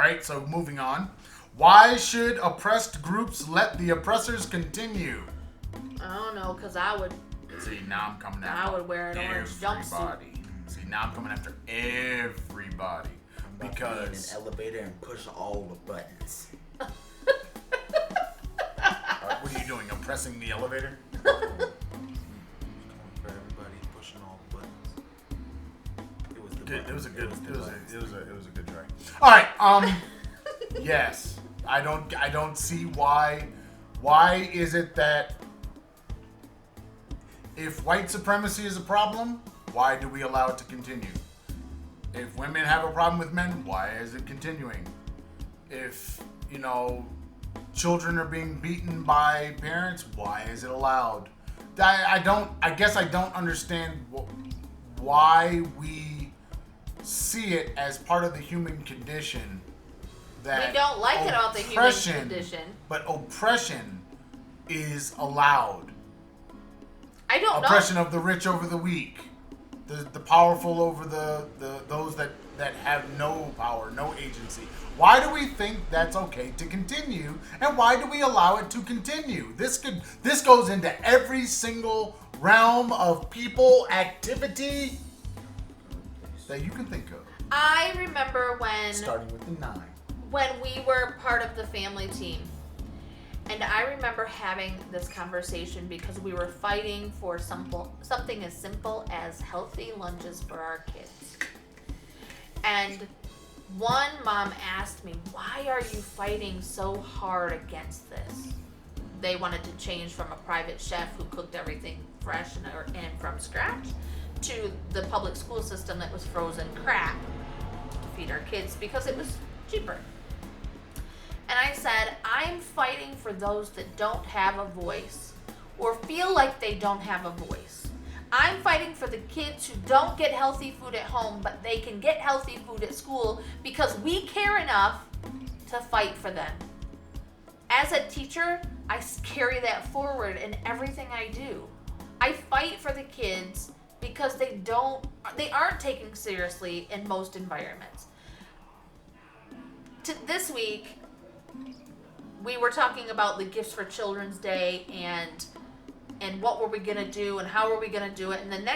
right, so moving on. Why should oppressed groups let the oppressors continue? I don't know, because I would. See, now I'm coming after I would wear an orange jumpsuit. See, now I'm coming after everybody. I'm about to be in an elevator and push all the buttons. What are you doing? Oppressing the elevator? For everybody pushing all the buttons. It was the Good. button. It was a good try. All right. Yes. I don't see why. Why is it that if white supremacy is a problem, why do we allow it to continue? If women have a problem with men, why is it continuing? If, children are being beaten by parents, why is it allowed? I guess I don't understand why we see it as part of the human condition. That We don't like it about the human condition. But oppression is allowed. I don't know. Oppression of the rich over the weak. The powerful over those that have no power, no agency. Why do we think that's okay to continue, and why do we allow it to continue? This goes into every single realm of people activity that you can think of. I remember Starting with the 9. when we were part of the family team. And I remember having this conversation because we were fighting for something as simple as healthy lunches for our kids. And one mom asked me, why are you fighting so hard against this? They wanted to change from a private chef who cooked everything fresh and from scratch to the public school system that was frozen crap to feed our kids because it was cheaper. And I said, I'm fighting for those that don't have a voice or feel like they don't have a voice. I'm fighting for the kids who don't get healthy food at home, but they can get healthy food at school because we care enough to fight for them. As a teacher, I carry that forward in everything I do. I fight for the kids because they aren't taken seriously in most environments. This week, we were talking about the gifts for Children's Day and what were we gonna do and how were we gonna do it. And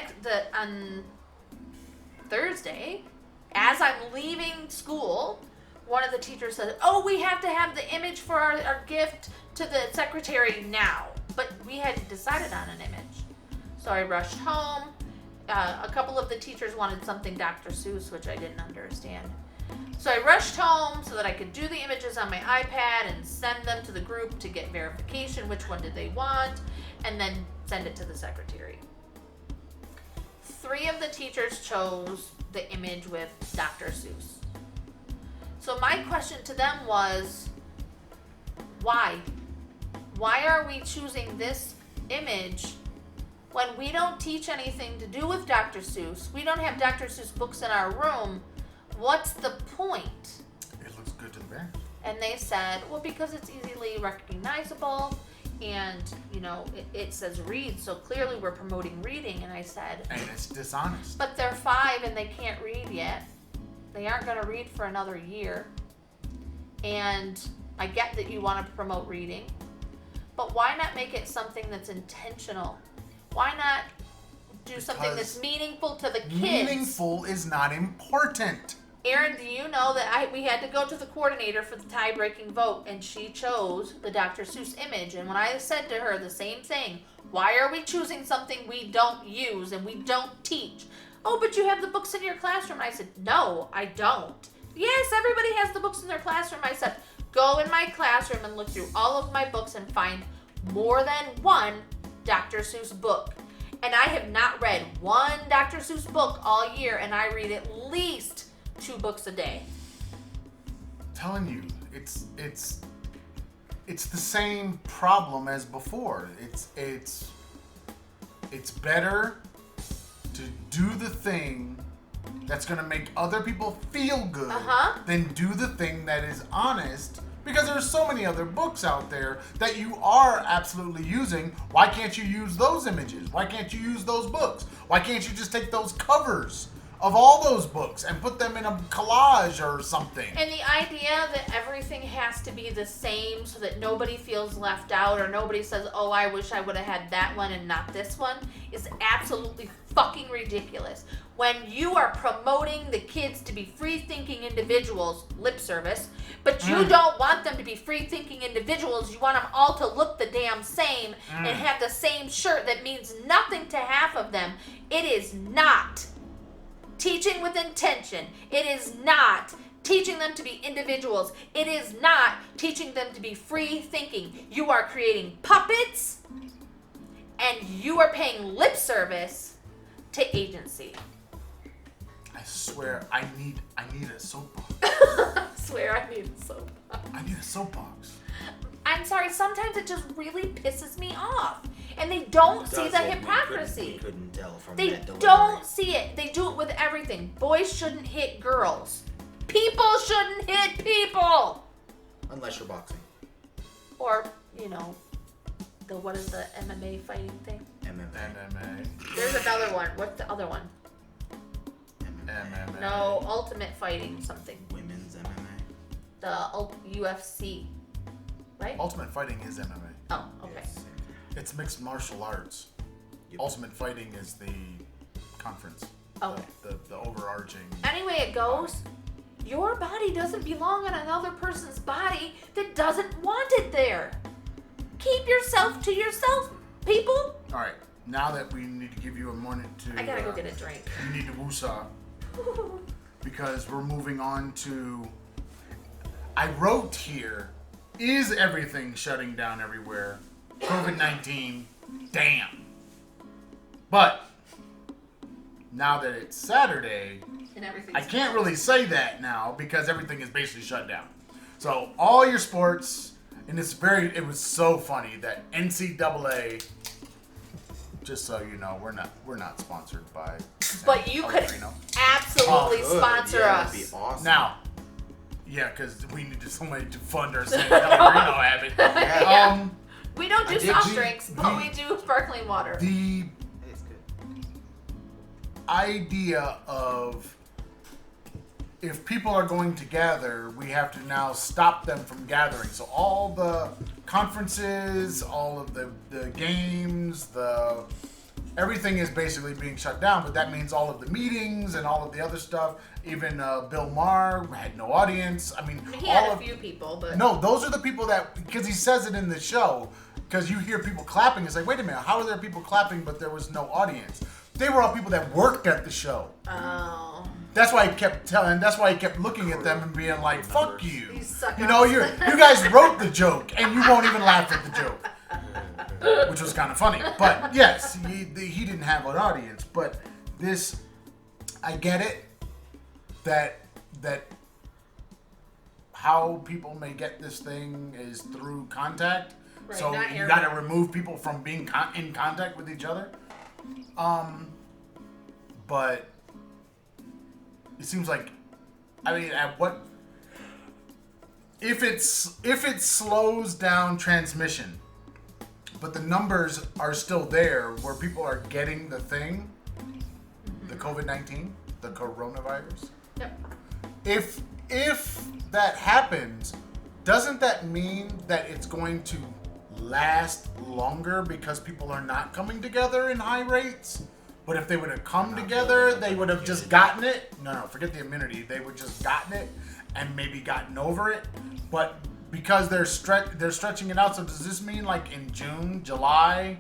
on Thursday, as I'm leaving school, one of the teachers said, "Oh, we have to have the image for our gift to the secretary now." But we hadn't decided on an image, so I rushed home. A couple of the teachers wanted something Dr. Seuss, which I didn't understand. So I rushed home so that I could do the images on my iPad and send them to the group to get verification, which one did they want, and then send it to the secretary. 3 of the teachers chose the image with Dr. Seuss. So my question to them was, why? Why are we choosing this image when we don't teach anything to do with Dr. Seuss? We don't have Dr. Seuss books in our room. What's the point? It looks good to the parents. And they said, well, because it's easily recognizable and, it says read, so clearly we're promoting reading. And I said... And it's dishonest. But they're 5 and they can't read yet. They aren't going to read for another year. And I get that you want to promote reading. But why not make it something that's intentional? Why not do something that's meaningful to the kids? Meaningful is not important. Erin, do you know that we had to go to the coordinator for the tie-breaking vote, and she chose the Dr. Seuss image. And when I said to her the same thing, why are we choosing something we don't use and we don't teach? Oh, but you have the books in your classroom. And I said, no, I don't. Yes, everybody has the books in their classroom. I said, go in my classroom and look through all of my books and find more than one Dr. Seuss book. And I have not read one Dr. Seuss book all year, and I read at least 2 books a day. I'm telling you, it's the same problem as before. It's better to do the thing that's gonna make other people feel good than do the thing that is honest. Because there's so many other books out there that you are absolutely using. Why can't you use those images? Why can't you use those books? Why can't you just take those covers of all those books and put them in a collage or something. And the idea that everything has to be the same so that nobody feels left out or nobody says, oh, I wish I would have had that one and not this one is absolutely fucking ridiculous. When you are promoting the kids to be free-thinking individuals, lip service, but you don't want them to be free-thinking individuals, you want them all to look the damn same and have the same shirt that means nothing to half of them. It is not teaching with intention. It is not teaching them to be individuals. It is not teaching them to be free-thinking. You are creating puppets and you are paying lip service to agency. I swear, I need a soapbox. I swear I need soap. I need a soapbox. I'm sorry, sometimes it just really pisses me off. And they don't see the Doesn't. hypocrisy. We couldn't tell from They that delivery. don't see it. They do it with everything. Boys shouldn't hit girls. People shouldn't hit people. Unless you're boxing. Or, what is the MMA fighting thing? MMA. There's another one. What's the other one? MMA. No, ultimate fighting something. Women's MMA. The UFC. Right? Ultimate Fighting is MMA. Oh, okay. Yes. It's mixed martial arts. Yep. Ultimate Fighting is the conference. Okay. The overarching. Anyway it goes, your body doesn't belong on another person's body that doesn't want it there. Keep yourself to yourself, people. All right. Now that we need to give you a moment to. I gotta go get a drink. You need to woosah because we're moving on to. I wrote here, is everything shutting down everywhere? COVID-19. Damn. But now that it's Saturday, And everything's I can't really say that now because everything is basically shut down. So all your sports, and it was so funny that NCAA, just so you know, we're not sponsored by. But you could Pellegrino. absolutely Good. sponsor Yeah, us. that'd be awesome. Now, yeah, because we need somebody to fund our San Pellegrino habit. Yeah. We don't do I did soft see- drinks, but we do sparkling water. The It's good. idea of if people are going to gather, we have to now stop them from gathering. So all the conferences, all of the games, everything is basically being shut down. But that means all of the meetings and all of the other stuff. Even Bill Maher had no audience. I mean, He all had a of few people, but no, those are the people that, because he says it in the show, because you hear people clapping. It's like, wait a minute, how are there people clapping but there was no audience? They were all people that worked at the show. oh, That's why he kept looking at them and being like, fuck you. You suck You know, ups. you guys wrote the joke and you won't even laugh at the joke. Which was kind of funny. But yes, he didn't have an audience. But this, I get it, that how people may get this thing is through contact. Right, So not you air. got to remove people from being in contact with each other. But it seems like, I mean, if it slows down transmission, but the numbers are still there where people are getting the thing, the COVID-19, the coronavirus. Yep. If that happens, doesn't that mean that it's going to last longer because people are not coming together in high rates? But if they would have come together, they would have just gotten it. No, forget the immunity. They would just gotten it and maybe gotten over it. But because they're stretching it out, so does this mean like in June, July,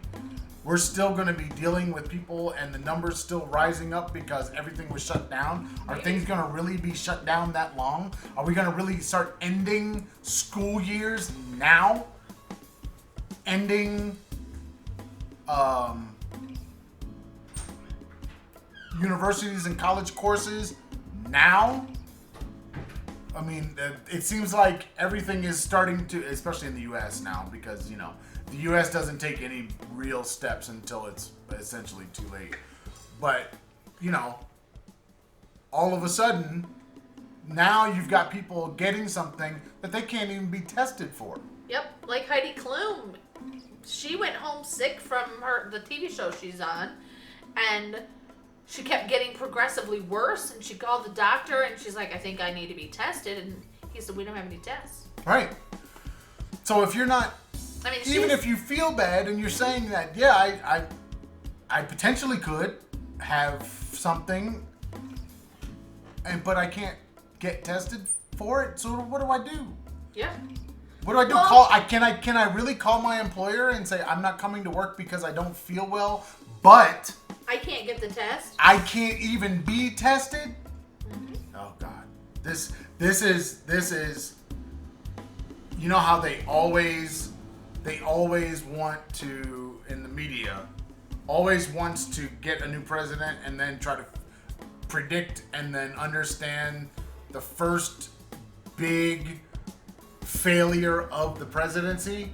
we're still going to be dealing with people and the numbers still rising up because everything was shut down? Are things going to really be shut down that long? Are we going to really start ending school years now? Ending universities and college courses now? I mean, it seems like everything is starting to, especially in the U.S. now, because, you know, the U.S. doesn't take any real steps until it's essentially too late. But, you know, all of a sudden, now you've got people getting something that they can't even be tested for. Yep, like Heidi Klum. She went home sick from the TV show she's on, and she kept getting progressively worse, and she called the doctor, and she's like, I think I need to be tested, and he said, we don't have any tests. Right. So if you're not, I mean, even if you feel bad and you're saying that, yeah, I potentially could have something, but I can't get tested for it. So what do I do? Yeah. What do I do? Well, Can I really call my employer and say I'm not coming to work because I don't feel well, but I can't get the test. I can't even be tested? Mm-hmm. Oh God, this is. You know how they always want to, in the media, always wants to get a new president and then try to predict and then understand the first big failure of the presidency.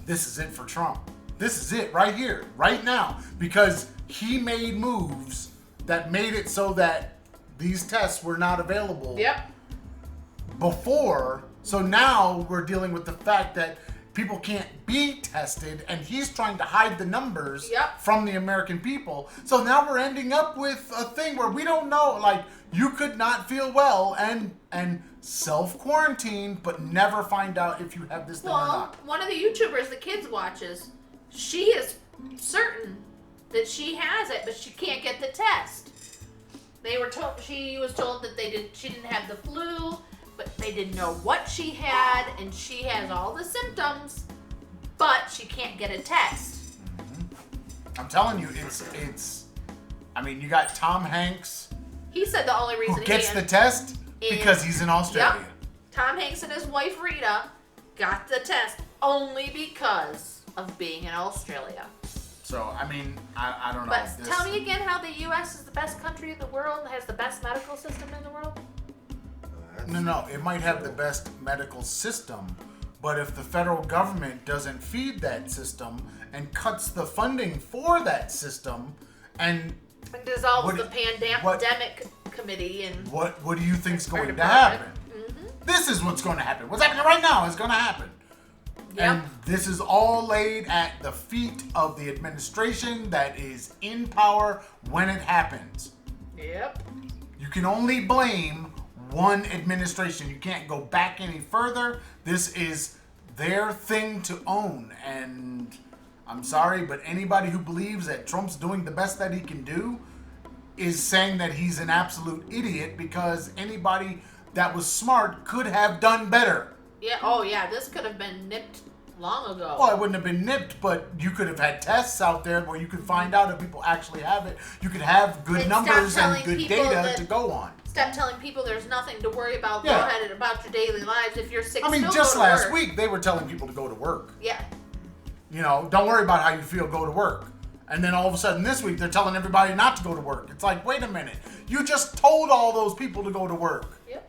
This is it for Trump. This is it right here, right now, because he made moves that made it so that these tests were not available before. So now we're dealing with the fact that people can't be tested, and he's trying to hide the numbers from the American people. So now we're ending up with a thing where we don't know, like, you could not feel well and self-quarantine, but never find out if you have this thing or not. One of the YouTubers the kids watches, she is certain that she has it, but she can't get the test. She was told that she didn't have the flu, but they didn't know what she had, and she has all the symptoms, but she can't get a test. Mm-hmm. I'm telling you, it's. I mean, you got Tom Hanks. He said the only reason who gets the test because he's in Australia. Yep. Tom Hanks and his wife Rita got the test only because of being in Australia. So, I mean, I don't know. But tell me again how the U.S. is the best country in the world, has the best medical system in the world? No, it might have the best medical system, but if the federal government doesn't feed that system and cuts the funding for that system and dissolves the pandemic committee and what do you think's going to happen? Mm-hmm. This is what's going to happen. What's happening right now is going to happen. Yep. And this is all laid at the feet of the administration that is in power when it happens. Yep. You can only blame one administration. You can't go back any further. This is their thing to own. And I'm sorry, but anybody who believes that Trump's doing the best that he can do is saying that he's an absolute idiot, because anybody that was smart could have done better. Yeah. Oh, yeah. This could have been nipped long ago. Well, it wouldn't have been nipped, but you could have had tests out there where you could find out if people actually have it. You could have good numbers and good data to go on. Stop telling people there's nothing to worry about. Yeah. Go ahead and about your daily lives. If you're sick, I mean, just last week they were telling people to go to work. Yeah. You know, don't worry about how you feel. Go to work. And then all of a sudden this week they're telling everybody not to go to work. It's like, wait a minute. You just told all those people to go to work. Yep.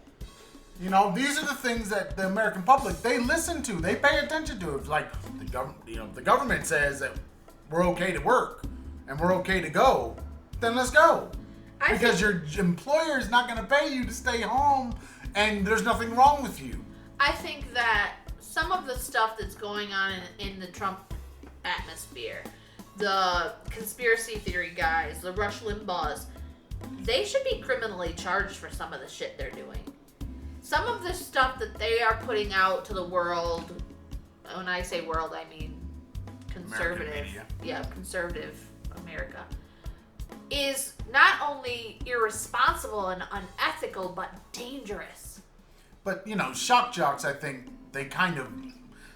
You know, these are the things that the American public, they listen to. They pay attention to. It's like the government says that we're okay to work and we're okay to go. Then let's go. Because your employer is not going to pay you to stay home, and there's nothing wrong with you. I think that some of the stuff that's going on in the Trump atmosphere, the conspiracy theory guys, the Rush Limbaughs, they should be criminally charged for some of the shit they're doing. Some of the stuff that they are putting out to the world, when I say world, I mean conservative. Yeah, conservative America, is not only irresponsible and unethical, but dangerous. But, you know, shock jocks, I think,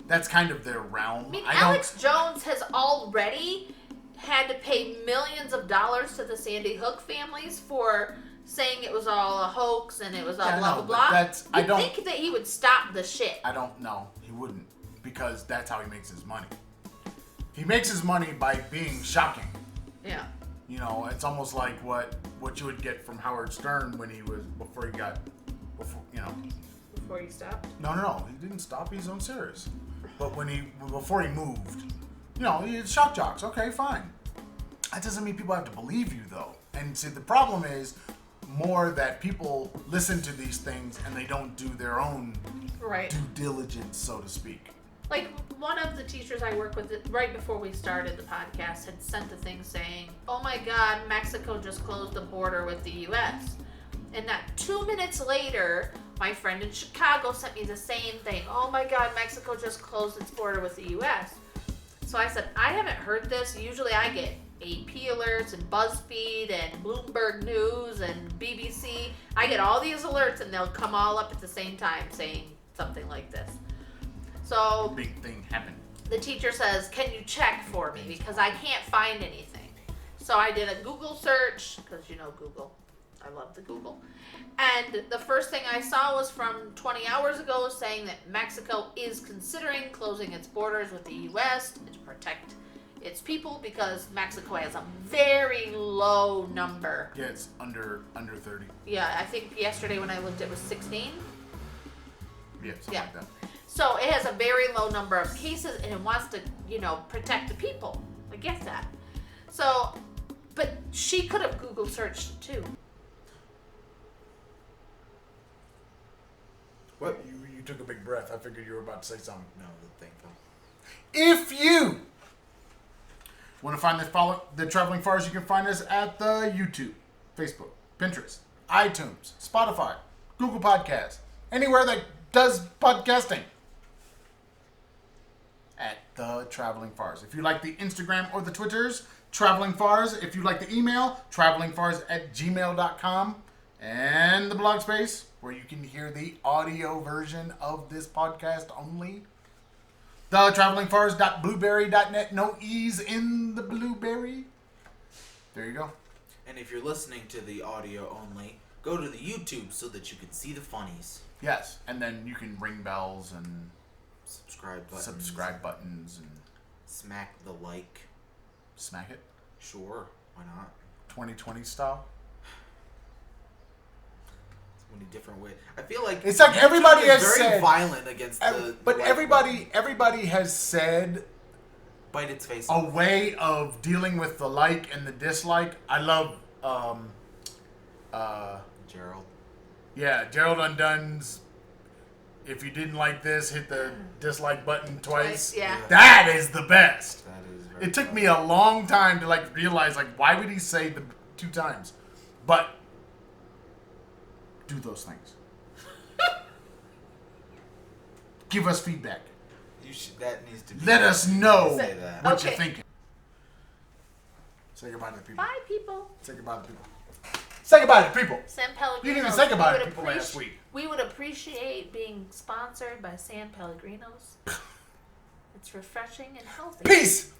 that's kind of their realm. I mean, Alex Jones has already had to pay millions of dollars to the Sandy Hook families for saying it was all a hoax and it was all blah, blah, blah. You'd think that he would stop the shit. I don't know. He wouldn't, because that's how he makes his money. He makes his money by being shocking. Yeah. You know, it's almost like what you would get from Howard Stern when he was, before he stopped? No, he didn't stop. He's on serious. But before he moved, you know, he had shock jocks. Okay, fine. That doesn't mean people have to believe you, though. And see, the problem is more that people listen to these things and they don't do their own due diligence, so to speak. Like, one of the teachers I work with, right before we started the podcast, had sent a thing saying, "Oh my God, Mexico just closed the border with the U.S." And that 2 minutes later, my friend in Chicago sent me the same thing. "Oh my God, Mexico just closed its border with the U.S." So I said, I haven't heard this. Usually I get AP alerts and BuzzFeed and Bloomberg News and BBC. I get all these alerts and they'll come all up at the same time saying something like this. So Big thing happened. the teacher says, "Can you check for me? Because I can't find anything." So I did a Google search, because you know Google. I love the Google. And the first thing I saw was from 20 hours ago saying that Mexico is considering closing its borders with the U.S. to protect its people because Mexico has a very low number. Yeah, it's under 30. Yeah, I think yesterday when I looked it was 16. Yeah, something Yeah. like that. So it has a very low number of cases and it wants to, protect the people. I get that. So, but she could have Google searched it too. What? You took a big breath. I figured you were about to say something. No, the thing fell. If you want to find the Traveling Fars, you can find us at the YouTube, Facebook, Pinterest, iTunes, Spotify, Google Podcasts, anywhere that does podcasting. At the Traveling Fars. If you like the Instagram or the Twitters, Traveling Fars. If you like the email, travelingfars@gmail.com. And the blog space, where you can hear the audio version of this podcast only. The travelingfars.blueberry.net. No E's in the blueberry. There you go. And if you're listening to the audio only, go to the YouTube so that you can see the funnies. Yes, and then you can ring bells and Subscribe buttons. and Smack the like. smack it. Sure, why not? 2020 style. So many different ways. I feel like It's like everybody YouTube is has very said, violent against the but like everybody has said bite its face a off. way of dealing with the like and the dislike. I love Gerald. yeah, Gerald Undun's "If you didn't like this, hit the dislike button twice." Yeah. That is the best. That is very It took funny. me a long time to realize why would he say the 2 times? But do those things. Give us feedback. That needs to be. Let us know Say that. what Okay. you're thinking. Say goodbye to the people. Bye, people. Say goodbye to the people. Say goodbye to the people. San Pellegrino. You didn't even say goodbye to people last week. We would appreciate being sponsored by San Pellegrinos. It's refreshing and healthy. Peace.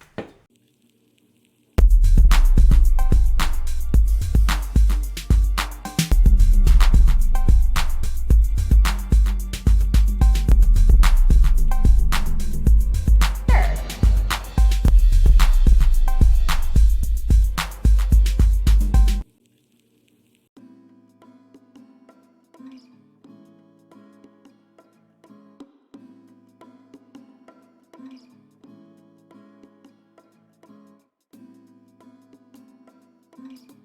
Mm-hmm.